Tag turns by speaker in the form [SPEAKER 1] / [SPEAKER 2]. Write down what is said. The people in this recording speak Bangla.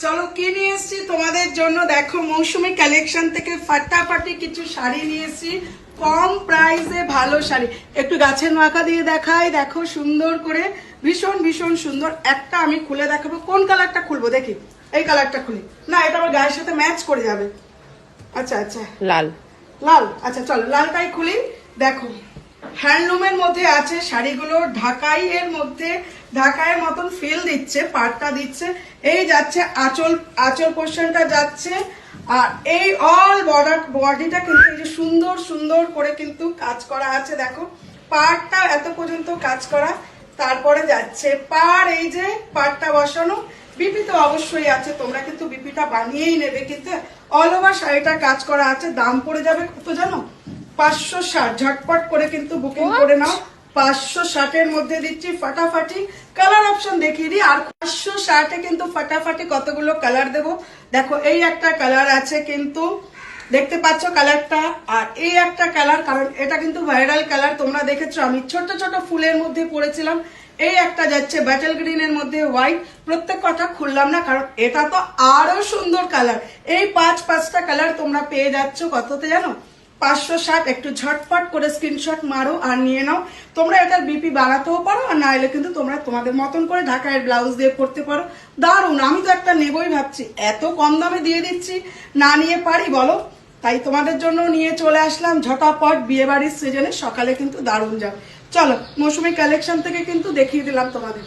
[SPEAKER 1] চলো কি নিয়ে এসেছি তোমাদের জন্য দেখো, মৌসুমী কালেকশন থেকে ফাটাফাটি কিছু শাড়ি নিয়ে এসেছি, কম প্রাইসে ভালো শাড়ি। একটু গাছের মাখা দিয়ে দেখাই, দেখো সুন্দর করে, ভীষণ ভীষণ সুন্দর। একটা আমি খুলে দেখাবো, কোন কালারটা খুলবো দেখি, এই কালারটা খুলি না, এটা আমার গায়ের সাথে ম্যাচ করে যাবে। আচ্ছা আচ্ছা,
[SPEAKER 2] লাল
[SPEAKER 1] লাল, আচ্ছা চলো লালটাই খুলি। দেখো হ্যান্ডলুমের মধ্যে আছে শাড়িগুলো, ঢাকাইয়ের মধ্যে, ঢাকাইয়ের মতন ফিল দিচ্ছে, পাটটা দিচ্ছে, এই যাচ্ছে আঁচল, আঁচল পোর্শনটা যাচ্ছে, আর এই অল বডিটা কিন্তু এই যে সুন্দর সুন্দর করে কিন্তু কাজ করা আছে। দেখো পাটটা এত পর্যন্ত কাজ করা, তারপরে যাচ্ছে পার, এই যে পাটটা বসানো, বিপি তো অবশ্যই আছে, তোমরা কিন্তু বিপিটা বানিয়েই নেবে, কিন্তু অল ওভার শাড়িটা কাজ করা আছে। দাম পড়ে যাবে কত জানো? 560। ঝটপট করে কিন্তু বুকিং করে নাও। 560-এর মধ্যে দিচ্ছি ফাটাফাটি। কালার অপশন দেখিয়ে দিই, আর 560-এ কিন্তু ফাটাফাটি কতগুলো কালার দেবো। দেখো এই একটা কালার আছে কিন্তু, দেখতে পাচ্ছ কালারটা, আর এই একটা কালার, কারণ এটা কিন্তু ভাইরাল কালার, তোমরা দেখেছো আমি ছোট ছোট ফুলের মধ্যে পরেছিলাম। এই একটা যাচ্ছে ব্যাটেল গ্রিনের মধ্যে হোয়াইট, প্রত্যেক কথা খুললাম না কারণ এটা তো আরো সুন্দর কালার। এই পাঁচটা কালার তোমরা পেয়ে যাচ্ছ কততে জানো? 560। একটু ঝটপট করে স্ক্রিনশট মারো আর নিয়ে নাও। তোমরা এটার বিপি বাড়াতেও পারো, আর না এলে কিন্তু তোমরা তোমাদের মতন করে ঢাকায় ব্লাউজ দিয়ে পড়তে পারো। দারুণ, আমি তো একটা নেবই ভাবছি, এত কম দামে দিয়ে দিচ্ছি, না নিয়ে পারি বলো? তাই তোমাদের জন্য নিয়ে চলে আসলাম ঝটাপট, বিয়ে বাড়ির সিজনে সকালে কিন্তু দারুণ যাও। চলো মৌসুমী কালেকশন থেকে কিন্তু দেখিয়ে দিলাম তোমাদের।